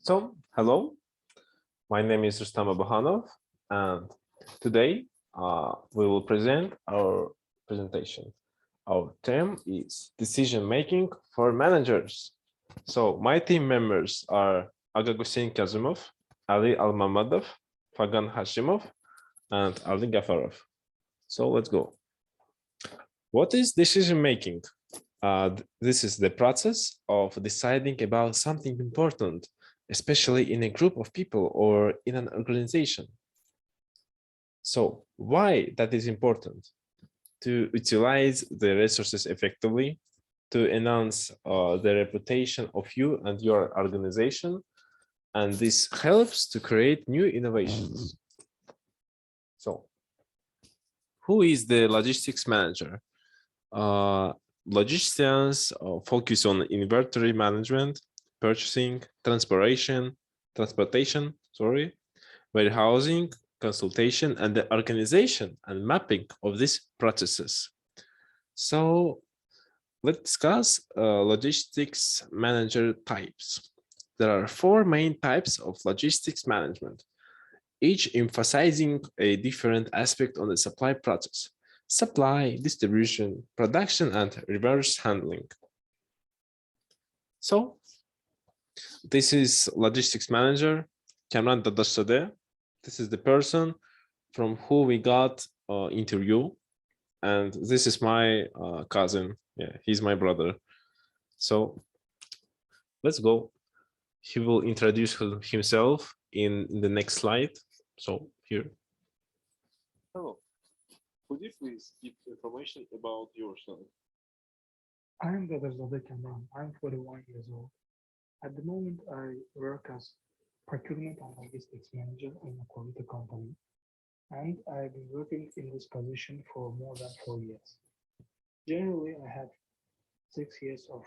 Hello, my name is Rustam Abahanov, and today we will present our presentation. Our theme is decision making for managers. So my team members are Aga Gusein Kazimov, Ali Almamadov, Fagan Hashimov, and Ali Gafarov. So let's go. What is decision making? This is the process of deciding about something important, especially in a group of people or in an organization. So why that is important? To utilize the resources effectively, to enhance the reputation of you and your organization, and this helps to create new innovations. So who is the logistics manager? Logisticians focus on inventory management, purchasing, transportation, warehousing, consultation, and the organization and mapping of these processes. So let's discuss logistics manager types. There are four main types of logistics management, each emphasizing a different aspect on the supply process: supply, distribution, production, and reverse handling. So this is logistics manager, Kamran Dadashadeh. This is the person from who we got interview. And this is my cousin. Yeah, he's my brother. So let's go. He will introduce himself in the next slide. So here. Hello. Could you please give information about yourself? I'm Zadar Kamran. I'm 41 years old. At the moment, I work as procurement and logistics manager in a quality company, and I've been working in this position for more than 4 years. Generally, I have 6 years of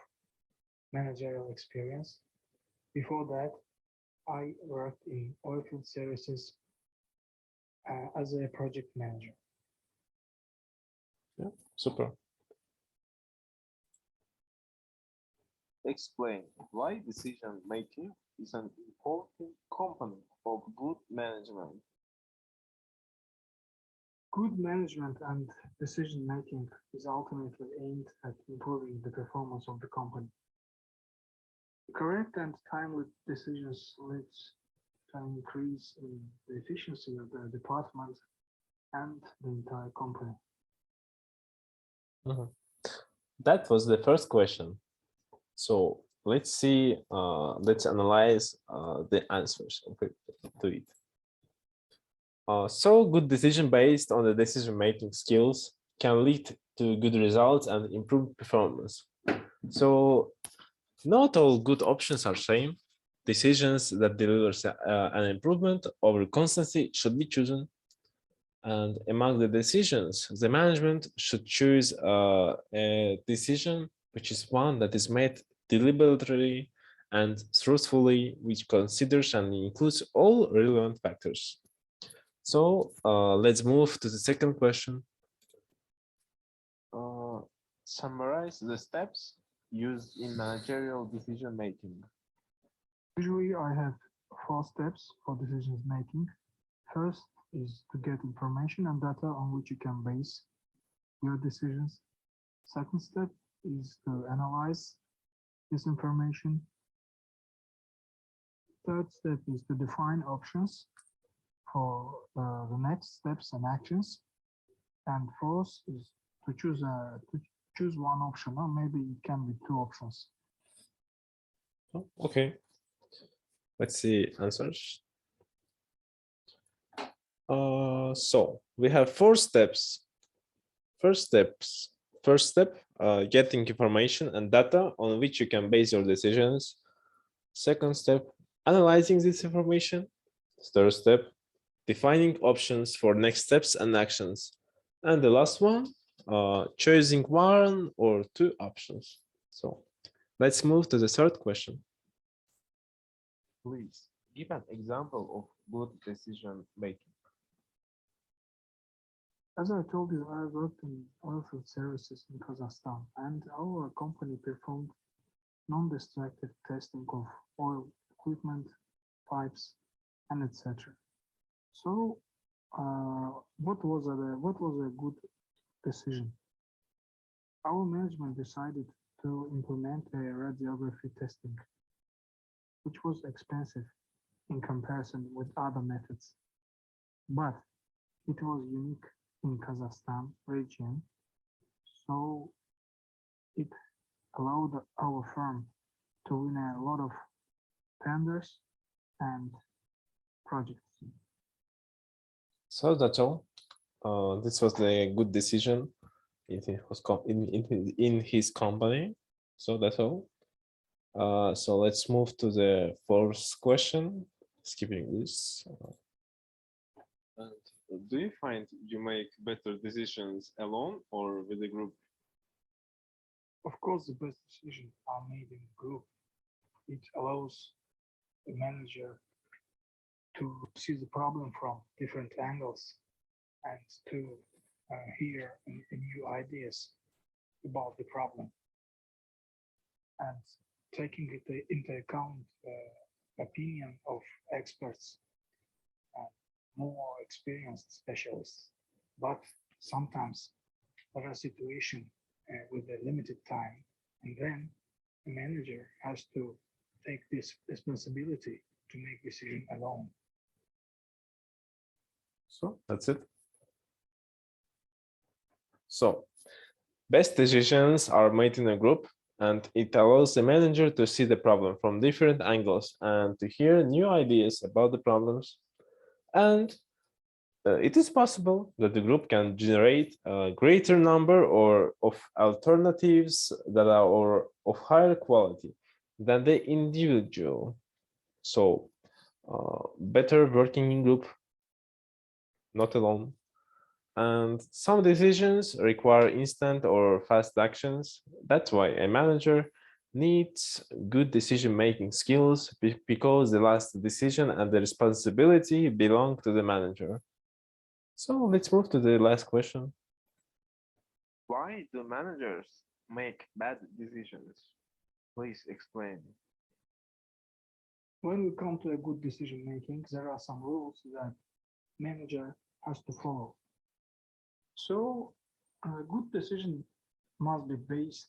managerial experience. Before that, I worked in oilfield services as a project manager. Yeah, super. Explain why decision making is an important component of good management. Good management and decision making is ultimately aimed at improving the performance of the company. Correct and timely decisions leads to an increase in the efficiency of the department and the entire company. That was the first question. So let's see, let's analyze the answers to it. So good decision based on the decision-making skills can lead to good results and improved performance. So not all good options are same. Decisions that deliver an improvement over constancy should be chosen. And among the decisions, the management should choose a decision which is one that is made deliberately and truthfully, which considers and includes all relevant factors. So let's move to the second question. Summarize the steps used in managerial decision making. Usually I have 4 steps for decision making. First is to get information and data on which you can base your decisions. Second step is to analyze this information. Third step is to define options for the next steps and actions. And fourth is to choose one option, or maybe it can be 2 options. Oh, okay. Let's see answers. So we have 4 steps. First step, getting information and data on which you can base your decisions. Second step, analyzing this information. Third step, defining options for next steps and actions. And the last one, choosing 1 or 2 options. So let's move to the third question. Please give an example of good decision making. As I told you, I worked in oilfield services in Kazakhstan, and our company performed non-destructive testing of oil equipment pipes, and etc. So, what was a good decision? Our management decided to implement a radiography testing, which was expensive in comparison with other methods, but it was unique in Kazakhstan region, so it allowed our firm to win a lot of tenders and projects. So that's all. This was a good decision in his company. So that's all. So let's move to the fourth question. Skipping this. And do you find you make better decisions alone or with a group? Of course, the best decisions are made in a group. It allows the manager to see the problem from different angles and to hear new ideas about the problem. And taking it into account opinion of experts and more experienced specialists. But sometimes there are situations with a limited time, and then the manager has to take this responsibility to make decision alone. So that's it. So best decisions are made in a group, and it allows the manager to see the problem from different angles and to hear new ideas about the problems. And it is possible that the group can generate a greater number of alternatives that are of higher quality than the individual. So better working in group, not alone. And some decisions require instant or fast actions. That's why a manager needs good decision-making skills because the last decision and the responsibility belong to the manager. So let's move to the last question. Why do managers make bad decisions? Please explain. When we come to a good decision making, there are some rules that manager has to follow. So a good decision must be based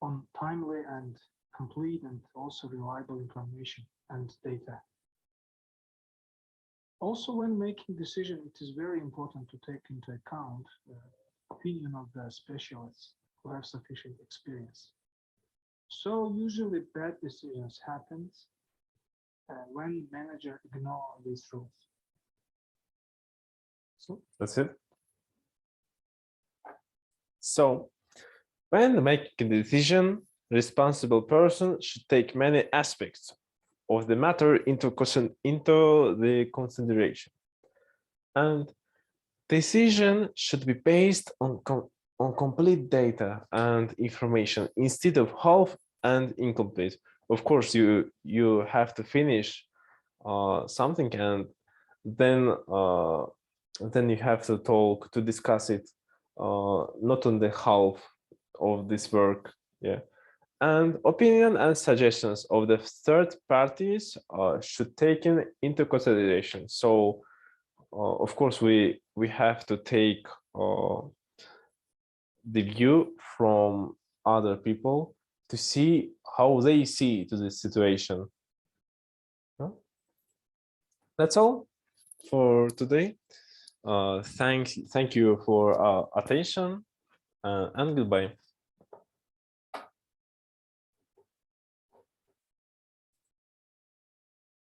on timely and complete and also reliable information and data. Also, when making decision, it is very important to take into account the opinion of the specialists who have sufficient experience. So usually bad decisions happens when manager ignore these rules. So that's it. So when making a decision, responsible person should take many aspects of the matter into the consideration. And decision should be based on complete data and information instead of half and incomplete. Of course, you have to finish something, and then you have to discuss it not on the half of this work. Yeah. And opinion and suggestions of the third parties should taken into consideration. So of course we have to take the view from other people to see how they see to this situation. That's all for today. Thank you for attention and goodbye.